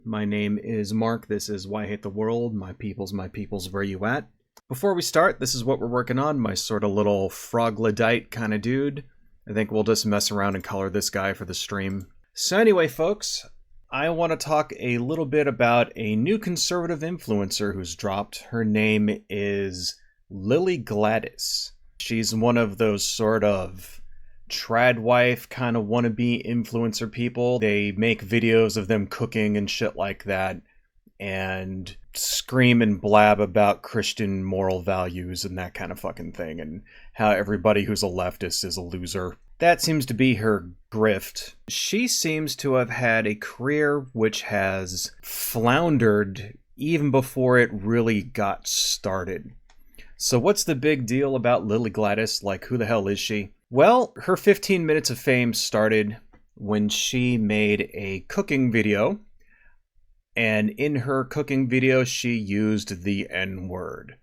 My name is Mark. This is Why I Hate the World. My people's, where you at? Before we start, this is what we're working on. My sort of little froglodyte kind of dude. I think we'll just mess around and color this guy for the stream. So anyway, folks, I want to talk a little bit about a new conservative influencer who's dropped. Her name is Lilly Gaddis. She's one of those sort of trad wife kind of wannabe influencer people. They make videos of them cooking and shit like that and scream and blab about Christian moral values and that kind of fucking thing, and how everybody who's a leftist is a loser. That seems to be her grift. She seems to have had a career which has floundered even before it really got started. So what's the big deal about Lilly Gaddis? Like, who the hell is she? Well, her 15 minutes of fame started when she made a cooking video. And in her cooking video, she used the N-word.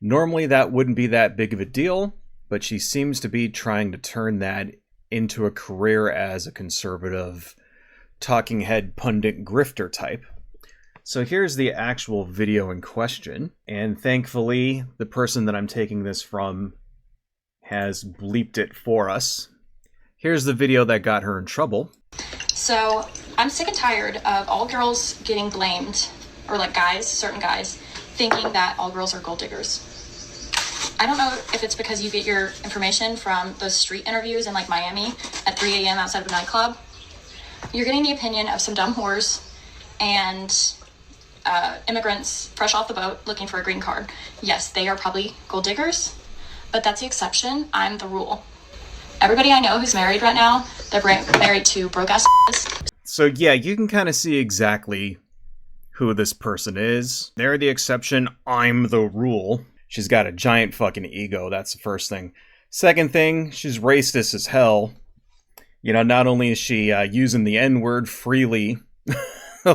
Normally, that wouldn't be that big of a deal, but she seems to be trying to turn that into a career as a conservative, talking head pundit grifter type. So here's the actual video in question, and thankfully the person that I'm taking this from has bleeped it for us. Here's the video that got her in trouble. So I'm sick and tired of all girls getting blamed, or like guys, certain guys, thinking that all girls are gold diggers. I don't know if it's because you get your information from those street interviews in like Miami at 3 a.m. outside of a nightclub. You're getting the opinion of some dumb whores and immigrants fresh off the boat looking for a green card. Yes, they are probably gold diggers, but that's the exception. I'm the rule. Everybody I know who's married right now, they're married to broke-ass. So yeah, you can kind of see exactly who this person is. They're the exception. I'm the rule. She's got a giant fucking ego. That's the first thing. Second thing, she's racist as hell. You know, not only is she using the N-word freely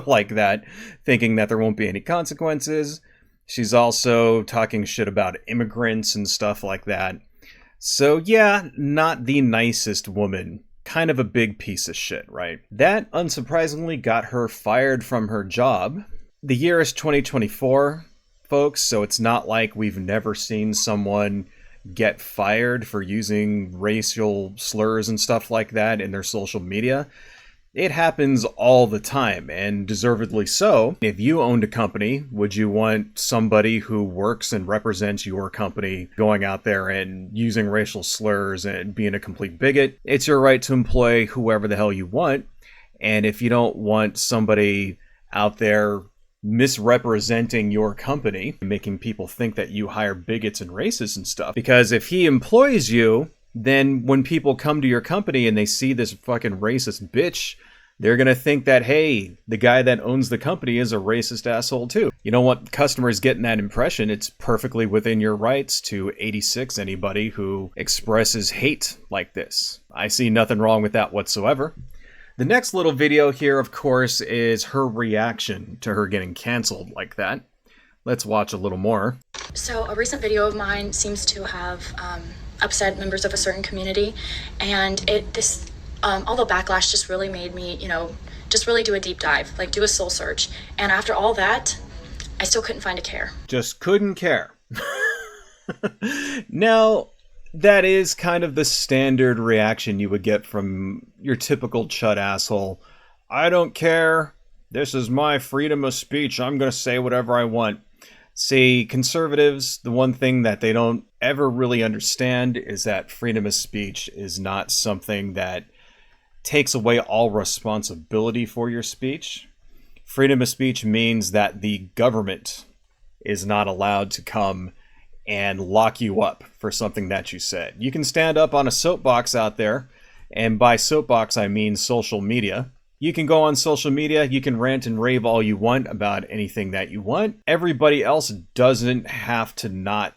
like that, thinking that there won't be any consequences, she's also talking shit about immigrants and stuff like that. So yeah, not the nicest woman. Kind of a big piece of shit, right? That, unsurprisingly, got her fired from her job. The year is 2024, folks, so it's not like we've never seen someone get fired for using racial slurs and stuff like that in their social media. It happens all the time, and deservedly so. If you owned a company, would you want somebody who works and represents your company going out there and using racial slurs and being a complete bigot? It's your right to employ whoever the hell you want, and if you don't want somebody out there misrepresenting your company, making people think that you hire bigots and racists and stuff, because if he employs you, then when people come to your company and they see this fucking racist bitch, they're going to think that, hey, the guy that owns the company is a racist asshole too. You don't want customers getting that impression. It's perfectly within your rights to 86 anybody who expresses hate like this. I see nothing wrong with that whatsoever. The next little video here, of course, is her reaction to her getting canceled like that. Let's watch a little more. So a recent video of mine seems to have upset members of a certain community, and all the backlash just really made me, just really do a deep dive, like do a soul search. And after all that, I still couldn't find a care. Just couldn't care. Now, that is kind of the standard reaction you would get from your typical chud asshole. I don't care. This is my freedom of speech. I'm going to say whatever I want. See, conservatives, the one thing that they don't ever really understand is that freedom of speech is not something that takes away all responsibility for your speech. Freedom of speech means that the government is not allowed to come and lock you up for something that you said. You can stand up on a soapbox out there, and by soapbox I mean social media. You can go on social media, you can rant and rave all you want about anything that you want. Everybody else doesn't have to not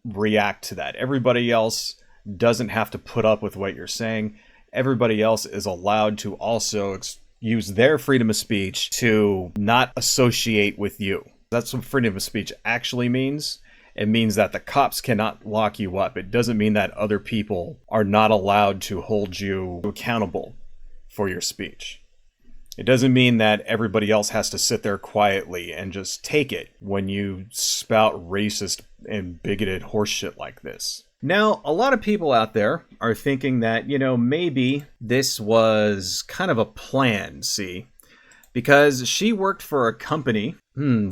react to that. Everybody else doesn't have to put up with what you're saying. Everybody else is allowed to also use their freedom of speech to not associate with you. That's what freedom of speech actually means. It means that the cops cannot lock you up. It doesn't mean that other people are not allowed to hold you accountable for your speech. It doesn't mean that everybody else has to sit there quietly and just take it when you spout racist and bigoted horseshit like this. Now, a lot of people out there are thinking that, maybe this was kind of a plan, see? Because she worked for a company.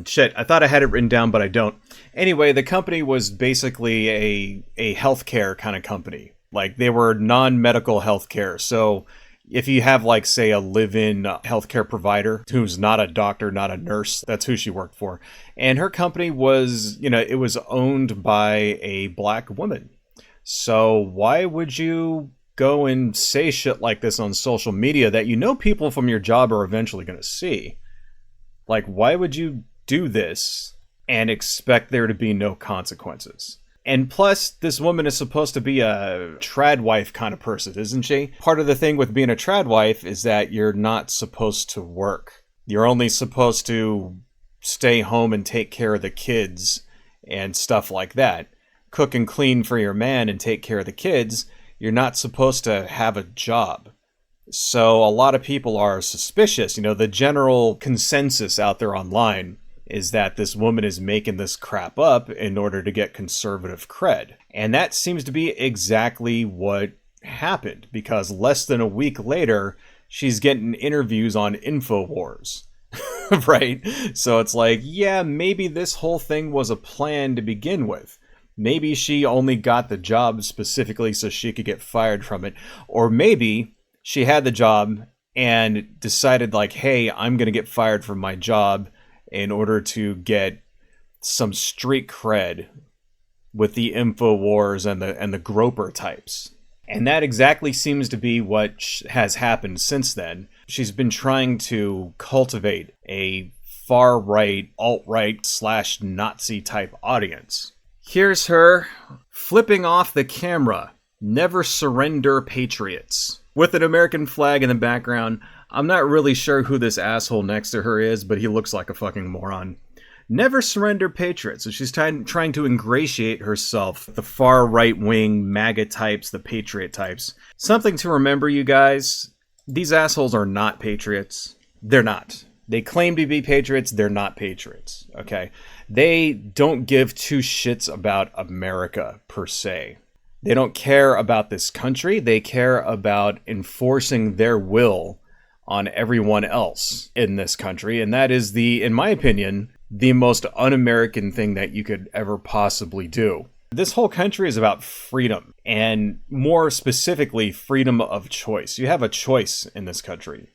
Shit, I thought I had it written down, but I don't. Anyway, the company was basically a healthcare kind of company. Like, they were non-medical healthcare. So if you have, like, say, a live-in healthcare provider who's not a doctor, not a nurse, that's who she worked for. And her company was, it was owned by a black woman. So why would you go and say shit like this on social media that people from your job are eventually going to see? Like, why would you do this and expect there to be no consequences? And plus, this woman is supposed to be a trad wife kind of person, isn't she? Part of the thing with being a trad wife is that you're not supposed to work. You're only supposed to stay home and take care of the kids and stuff like that. Cook and clean for your man and take care of the kids. You're not supposed to have a job. So a lot of people are suspicious. The general consensus out there online is that this woman is making this crap up in order to get conservative cred. And that seems to be exactly what happened, because less than a week later, she's getting interviews on InfoWars. Right? So it's like, yeah, maybe this whole thing was a plan to begin with. Maybe she only got the job specifically so she could get fired from it. Or maybe she had the job and decided like, hey, I'm going to get fired from my job in order to get some street cred with the InfoWars and the groper types. And that exactly seems to be what has happened since then. She's been trying to cultivate a far-right, alt-right / Nazi type audience. Here's her flipping off the camera. Never surrender, patriots. With an American flag in the background. I'm not really sure who this asshole next to her is, but he looks like a fucking moron. Never surrender, patriots. So she's trying to ingratiate herself with the far right-wing MAGA types, the patriot types. Something to remember, you guys. These assholes are not patriots. They're not. They claim to be patriots. They're not patriots. Okay? They don't give two shits about America, per se. They don't care about this country. They care about enforcing their will on everyone else in this country. And that is in my opinion, the most un-American thing that you could ever possibly do. This whole country is about freedom, and more specifically, freedom of choice. You have a choice in this country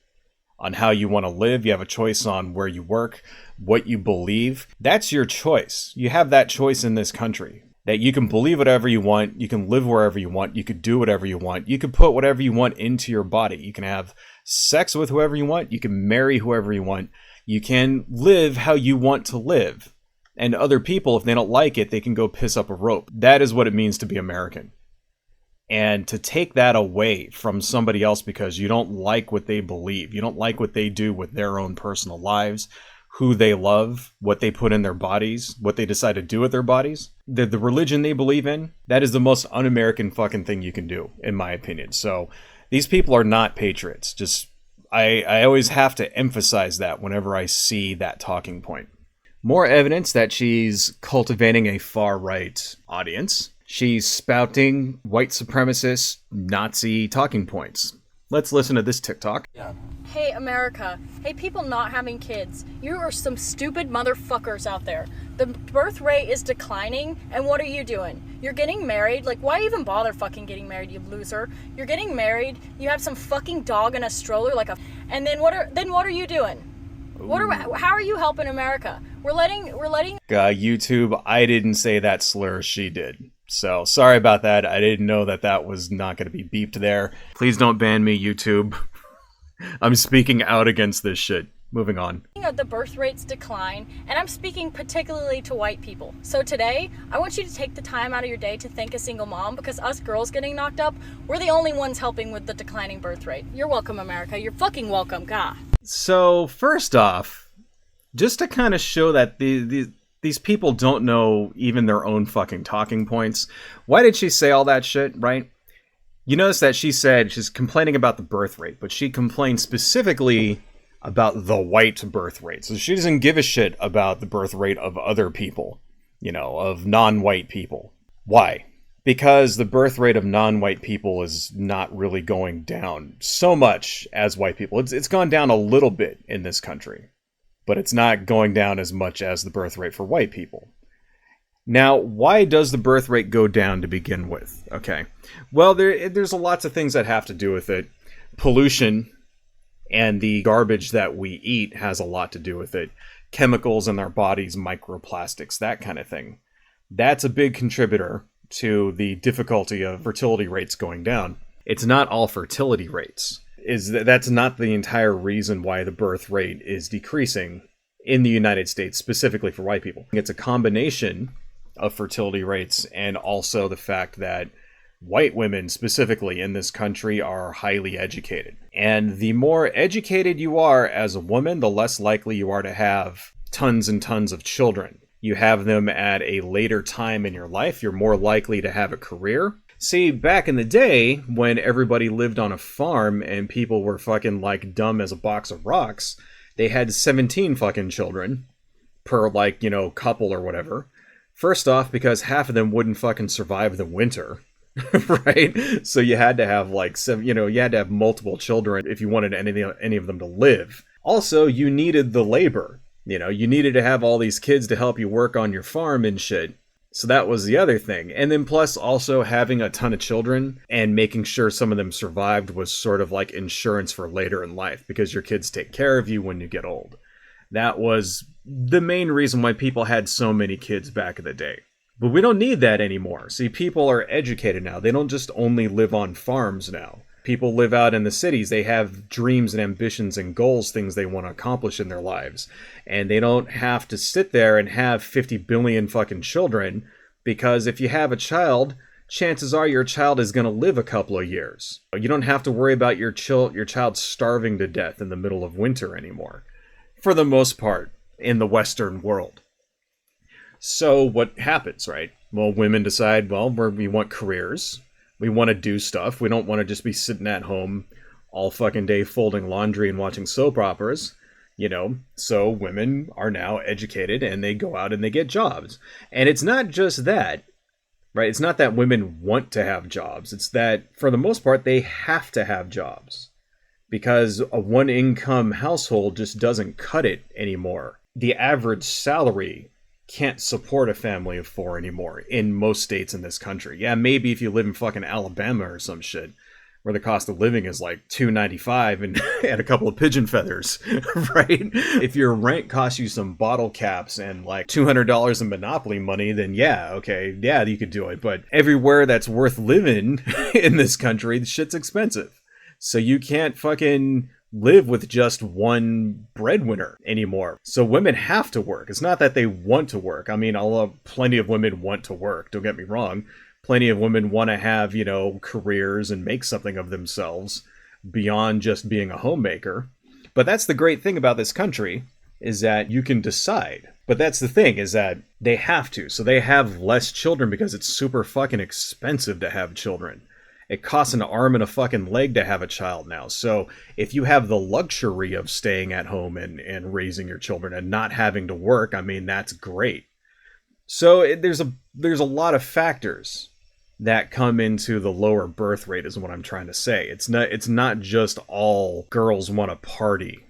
on how you want to live. You have a choice on where you work, what you believe. That's your choice. You have that choice in this country. That you can believe whatever you want, you can live wherever you want, you could do whatever you want, you could put whatever you want into your body. You can have sex with whoever you want, you can marry whoever you want, you can live how you want to live. And other people, if they don't like it, they can go piss up a rope. That is what it means to be American. And to take that away from somebody else because you don't like what they believe, you don't like what they do with their own personal lives, who they love, what they put in their bodies, what they decide to do with their bodies, the religion they believe in, that is the most un-American fucking thing you can do, in my opinion. So these people are not patriots. I always have to emphasize that whenever I see that talking point. More evidence that she's cultivating a far-right audience. She's spouting white supremacist Nazi talking points. Let's listen to this TikTok. Yeah. Hey, America. Hey, people not having kids. You are some stupid motherfuckers out there. The birth rate is declining, and what are you doing? You're getting married. Like, why even bother fucking getting married, you loser? You're getting married. You have some fucking dog in a stroller, and then what are you doing? How are you helping America? We're letting. YouTube, I didn't say that slur, she did. So, sorry about that. I didn't know that was not going to be beeped there. Please don't ban me, YouTube. I'm speaking out against this shit. Moving on. The birth rates decline, and I'm speaking particularly to white people. So today, I want you to take the time out of your day to thank a single mom, because us girls getting knocked up, we're the only ones helping with the declining birth rate. You're welcome, America. You're fucking welcome. God. So, first off, just to kind of show that these people don't know even their own fucking talking points. Why did she say all that shit, right? You notice that she said she's complaining about the birth rate, but she complained specifically about the white birth rate. So she doesn't give a shit about the birth rate of other people, of non-white people. Why? Because the birth rate of non-white people is not really going down so much as white people. It's gone down a little bit in this country, but it's not going down as much as the birth rate for white people. Now, why does the birth rate go down to begin with? Okay, well, there's lots of things that have to do with it. Pollution and the garbage that we eat has a lot to do with it. Chemicals in our bodies, microplastics, that kind of thing. That's a big contributor to the difficulty of fertility rates going down. It's not all fertility rates. That's not the entire reason why the birth rate is decreasing in the United States, specifically for white people. It's a combination of fertility rates and also the fact that white women specifically in this country are highly educated. And the more educated you are as a woman, the less likely you are to have tons and tons of children. You have them at a later time in your life, you're more likely to have a career. See, back in the day, when everybody lived on a farm and people were fucking like dumb as a box of rocks, they had 17 fucking children per couple or whatever. First off, because half of them wouldn't fucking survive the winter, right? So you had to have you had to have multiple children if you wanted any of them to live. Also, you needed the labor. You needed to have all these kids to help you work on your farm and shit. So that was the other thing. And then plus also having a ton of children and making sure some of them survived was sort of like insurance for later in life because your kids take care of you when you get old. That was the main reason why people had so many kids back in the day. But we don't need that anymore. See, people are educated now. They don't just only live on farms now. People live out in the cities. They have dreams and ambitions and goals, things they want to accomplish in their lives. And they don't have to sit there and have 50 billion fucking children, because if you have a child, chances are your child is going to live a couple of years. You don't have to worry about your child starving to death in the middle of winter anymore, for the most part, in the Western world. So what happens, right? Well, women decide, we want careers. We want to do stuff. We don't want to just be sitting at home all fucking day folding laundry and watching soap operas, So women are now educated and they go out and they get jobs. And it's not just that, right? It's not that women want to have jobs. It's that, for the most part, they have to have jobs. Because a one-income household just doesn't cut it anymore. The average salary can't support a family of 4 anymore in most states in this country. Yeah, maybe if you live in fucking Alabama or some shit, where the cost of living is like $2.95 and and a couple of pigeon feathers, right? If your rent costs you some bottle caps and like $200 in Monopoly money, then yeah, you could do it. But everywhere that's worth living in this country, the shit's expensive. So you can't fucking live with just one breadwinner anymore. So women have to work. It's not that they want to work. I mean, plenty of women want to work, don't get me wrong. Plenty of women want to have, careers and make something of themselves beyond just being a homemaker. But that's the great thing about this country, is that you can decide. But that's the thing, is that they have to. So they have less children because it's super fucking expensive to have children. It costs an arm and a fucking leg to have a child now. So if you have the luxury of staying at home and raising your children and not having to work, I mean, that's great. So there's a lot of factors that come into the lower birth rate, is what I'm trying to say. It's not just all girls want to party.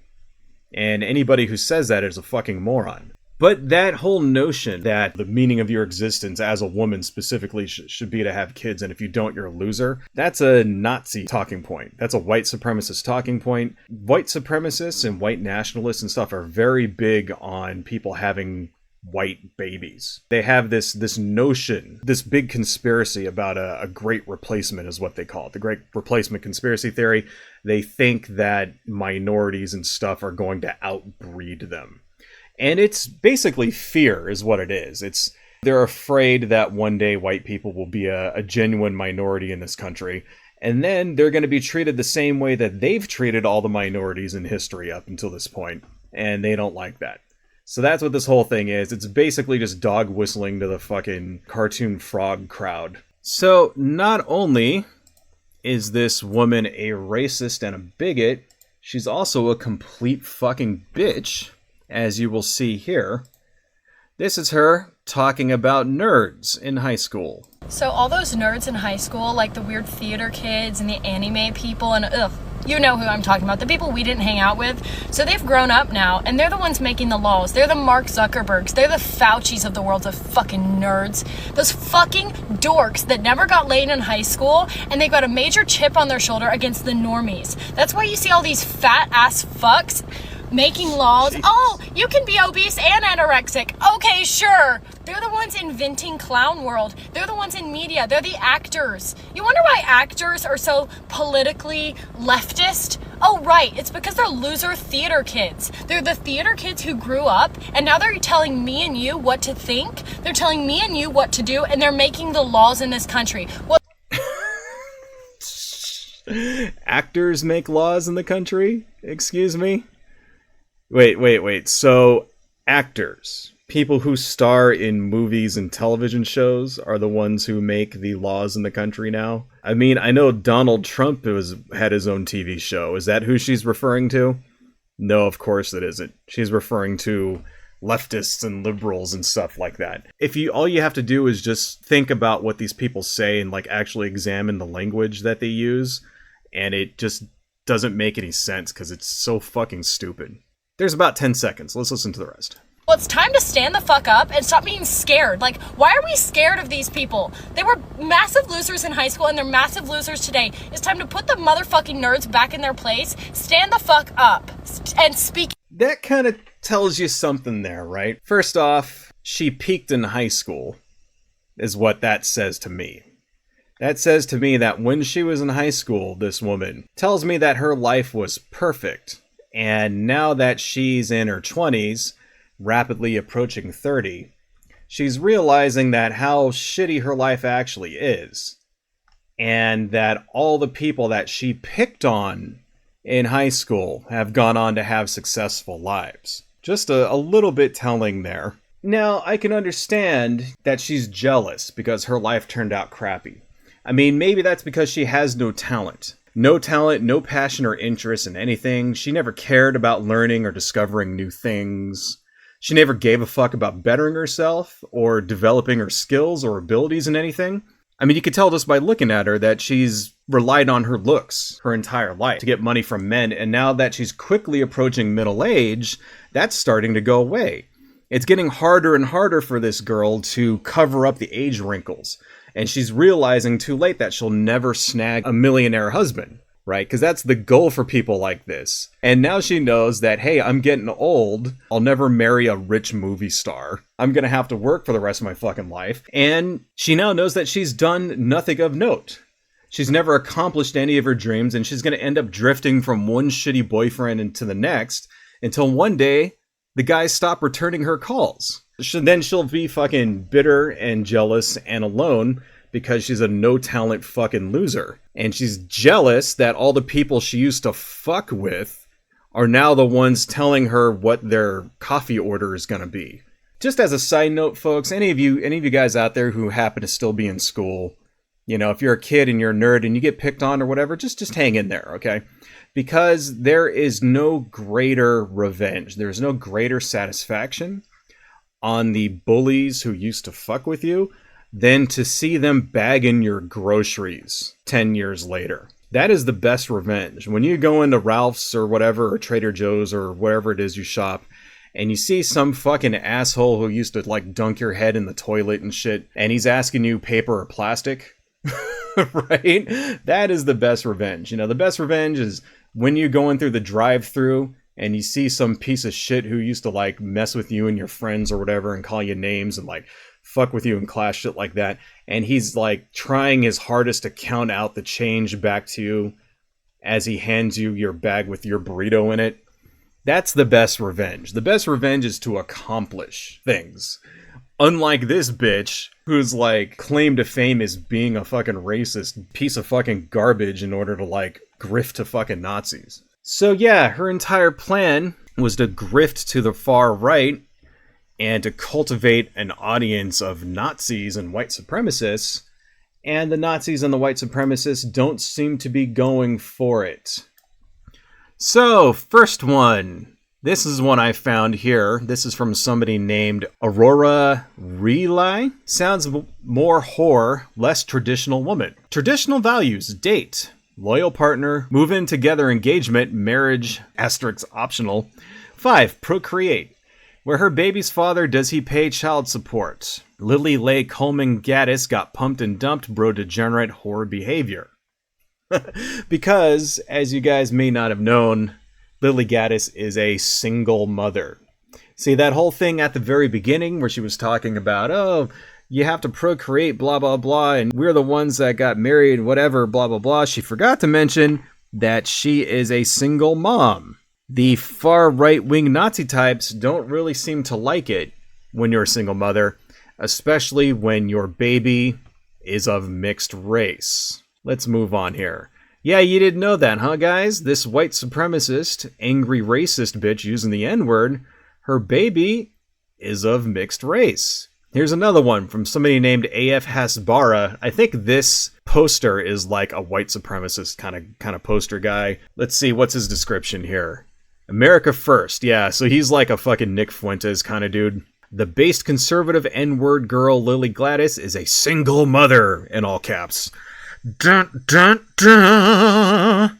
And anybody who says that is a fucking moron. But that whole notion that the meaning of your existence as a woman specifically should be to have kids, and if you don't, you're a loser, that's a Nazi talking point. That's a white supremacist talking point. White supremacists and white nationalists and stuff are very big on people having white babies. They have this notion, this big conspiracy about a great replacement is what they call it. The great replacement conspiracy theory. They think that minorities and stuff are going to outbreed them. And it's basically fear is what it is. They're afraid that one day white people will be a genuine minority in this country, and then they're going to be treated the same way that they've treated all the minorities in history up until this point, and they don't like that. So that's what this whole thing is. It's basically just dog whistling to the fucking cartoon frog crowd. So not only is this woman a racist and a bigot, she's also a complete fucking bitch, as you will see here. This is her talking about nerds in high school. So all those nerds in high school, like the weird theater kids and the anime people and you know who I'm talking about, the people we didn't hang out with. So they've grown up now, and they're the ones making the laws. They're the Mark Zuckerbergs. They're the Faucis of the world, the fucking nerds. Those fucking dorks that never got laid in high school, and they got a major chip on their shoulder against the normies. That's why you see all these fat-ass fucks making laws. Jesus. Oh, you can be obese and anorexic. Okay, sure. They're the ones inventing clown world. They're the ones in media. They're the actors. You wonder why actors are so politically leftist? Oh, right. It's because they're loser theater kids. They're the theater kids who grew up, and now they're telling me and you what to think. They're telling me and you what to do, and they're making the laws in this country. Well, Actors make laws in the country? Excuse me? Wait. So, actors, people who star in movies and television shows, are the ones who make the laws in the country now? I mean, I know Donald Trump had his own TV show. Is that who she's referring to? No, of course it isn't. She's referring to leftists and liberals and stuff like that. All you have to do is just think about what these people say and like actually examine the language that they use, and it just doesn't make any sense because it's so fucking stupid. There's about 10 seconds. Let's listen to the rest. Well, it's time to stand the fuck up and stop being scared. Like, why are we scared of these people? They were massive losers in high school, and they're massive losers today. It's time to put the motherfucking nerds back in their place, stand the fuck up, and speak. That kind of tells you something there, right? First off, she peaked in high school, is what that says to me. That says to me that when she was in high school, this woman tells me that her life was perfect. And now that she's in her 20s, rapidly approaching 30, she's realizing that how shitty her life actually is. And that all the people that she picked on in high school have gone on to have successful lives. Just a little bit telling there. Now, I can understand that she's jealous because her life turned out crappy. I mean, maybe that's because she has no talent. No talent, no passion or interest in anything. She never cared about learning or discovering new things. She never gave a fuck about bettering herself or developing her skills or abilities in anything. I mean, you could tell just by looking at her that she's relied on her looks her entire life to get money from men, and now that she's quickly approaching middle age, that's starting to go away. It's getting harder and harder for this girl to cover up the age wrinkles. And she's realizing too late that she'll never snag a millionaire husband, right? Because that's the goal for people like this. And now she knows that, hey, I'm getting old. I'll never marry a rich movie star. I'm going to have to work for the rest of my fucking life. And she now knows that she's done nothing of note. She's never accomplished any of her dreams, and she's going to end up drifting from one shitty boyfriend into the next until one day the guys stop returning her calls. Then she'll be fucking bitter and jealous and alone because she's a no-talent fucking loser. And she's jealous that all the people she used to fuck with are now the ones telling her what their coffee order is gonna be. Just as a side note, folks, any of you guys out there who happen to still be in school, you know, if you're a kid and you're a nerd and you get picked on or whatever, just hang in there, okay? Because there is no greater revenge. There's no greater satisfaction on the bullies who used to fuck with you than to see them bagging your groceries 10 years later. That is the best revenge. When you go into Ralph's or whatever, or Trader Joe's or wherever it is you shop, and you see some fucking asshole who used to like dunk your head in the toilet and shit, and he's asking you paper or plastic, right? That is the best revenge. You know, the best revenge is when you're going through the drive-thru and you see some piece of shit who used to like mess with you and your friends or whatever and call you names and like fuck with you in class, shit like that, and he's like trying his hardest to count out the change back to you as he hands you your bag with your burrito in it. That's the best revenge. The best revenge is to accomplish things. Unlike this bitch who's like claim to fame as being a fucking racist piece of fucking garbage in order to like grift to fucking Nazis. So yeah, her entire plan was to grift to the far right and to cultivate an audience of Nazis and white supremacists, and the Nazis and the white supremacists don't seem to be going for it. So, first one. This is one I found here. This is from somebody named Aurora Relay. Sounds more whore, less traditional woman. Traditional values: date, loyal partner, move in together engagement, marriage, asterisk optional. 5. Procreate. Where her baby's father, does he pay child support? Lilly Gaddis got pumped and dumped, bro degenerate whore behavior. Because, as you guys may not have known, Lilly Gaddis is a single mother. See, that whole thing at the very beginning where she was talking about, oh, you have to procreate, blah, blah, blah, and we're the ones that got married, whatever, blah, blah, blah. She forgot to mention that she is a single mom. The far right-wing Nazi types don't really seem to like it when you're a single mother, especially when your baby is of mixed race. Let's move on here. Yeah, you didn't know that, huh, guys? This white supremacist, angry racist bitch using the N-word, her baby is of mixed race. Here's another one from somebody named AF Hasbara. I think this poster is like a white supremacist kind of poster guy. Let's see, what's his description here? America first. Yeah, so he's like a fucking Nick Fuentes kind of dude. The based conservative N-word girl Lilly Gaddis is a single mother, in all caps. Dun, dun, dun.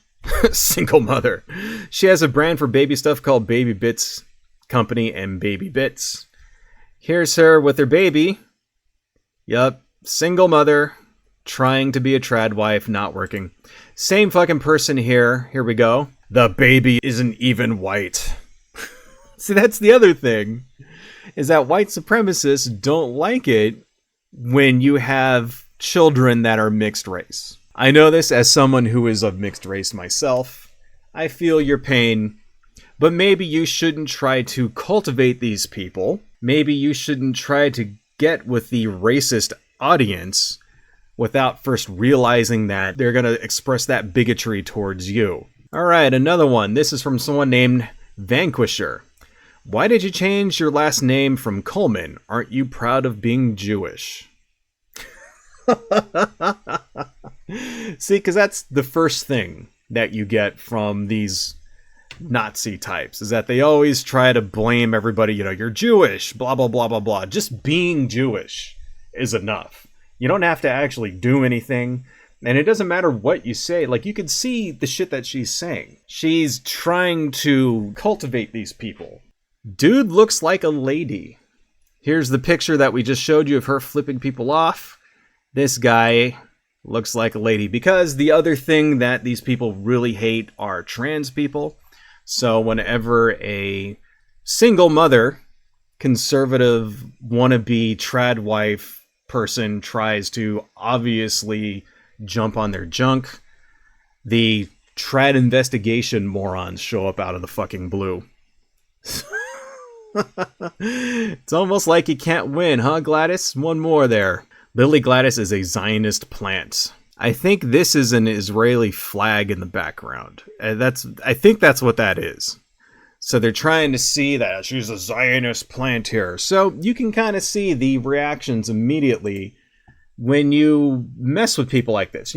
Single mother. She has a brand for baby stuff called Baby Bits Company and Baby Bits. Here's her with her baby. Yup, single mother, trying to be a trad wife, not working. Same fucking person here. Here we go. The baby isn't even white. See, that's the other thing, is that white supremacists don't like it when you have children that are mixed race. I know this as someone who is of mixed race myself. I feel your pain, but maybe you shouldn't try to cultivate these people. Maybe you shouldn't try to get with the racist audience without first realizing that they're going to express that bigotry towards you. Alright, another one. This is from someone named Vanquisher. Why did you change your last name from Coleman? Aren't you proud of being Jewish? See, because that's the first thing that you get from these Nazi types, is that they always try to blame everybody, you're Jewish, blah, blah, blah, blah, blah. Just being Jewish is enough. You don't have to actually do anything. And it doesn't matter what you say. Like, you can see the shit that she's saying. She's trying to cultivate these people. Dude looks like a lady. Here's the picture that we just showed you of her flipping people off. This guy looks like a lady. Because the other thing that these people really hate are trans people. So whenever a single mother, conservative, wannabe trad wife person tries to obviously jump on their junk, the trad investigation morons show up out of the fucking blue. It's almost like you can't win, huh, Gladys? One more there. Lilly Gaddis is a Zionist plant. I think this is an Israeli flag in the background. I think that's what that is. So they're trying to see that she's a Zionist plant here. So you can kind of see the reactions immediately when you mess with people like this.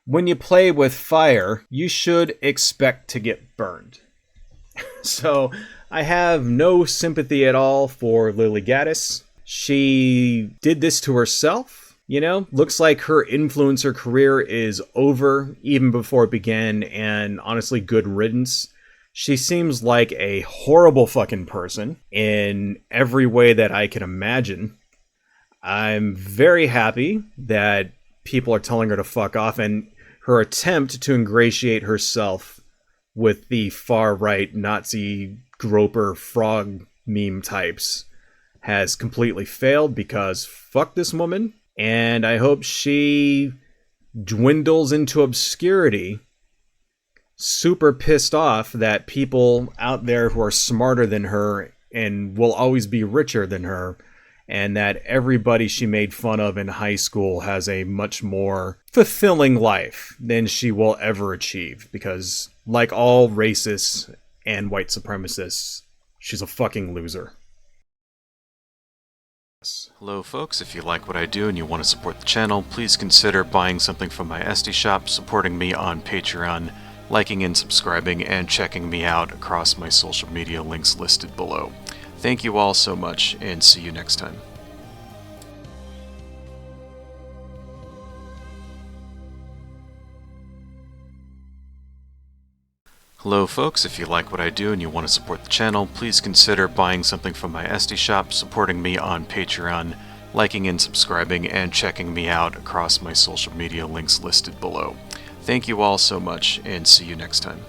When you play with fire, you should expect to get burned. So I have no sympathy at all for Lilly Gaddis. She did this to herself. Looks like her influencer career is over even before it began, and honestly, good riddance. She seems like a horrible fucking person in every way that I can imagine. I'm very happy that people are telling her to fuck off, and her attempt to ingratiate herself with the far-right Nazi groper frog meme types has completely failed, because fuck this woman. And I hope she dwindles into obscurity, super pissed off that people out there who are smarter than her and will always be richer than her, and that everybody she made fun of in high school has a much more fulfilling life than she will ever achieve. Because, like all racists and white supremacists, she's a fucking loser. Hello folks, if you like what I do and you want to support the channel, please consider buying something from my Etsy shop, supporting me on Patreon, liking and subscribing, and checking me out across my social media links listed below. Thank you all so much, and see you next time. Hello folks, if you like what I do and you want to support the channel, please consider buying something from my Etsy shop, supporting me on Patreon, liking and subscribing, and checking me out across my social media links listed below. Thank you all so much, and see you next time.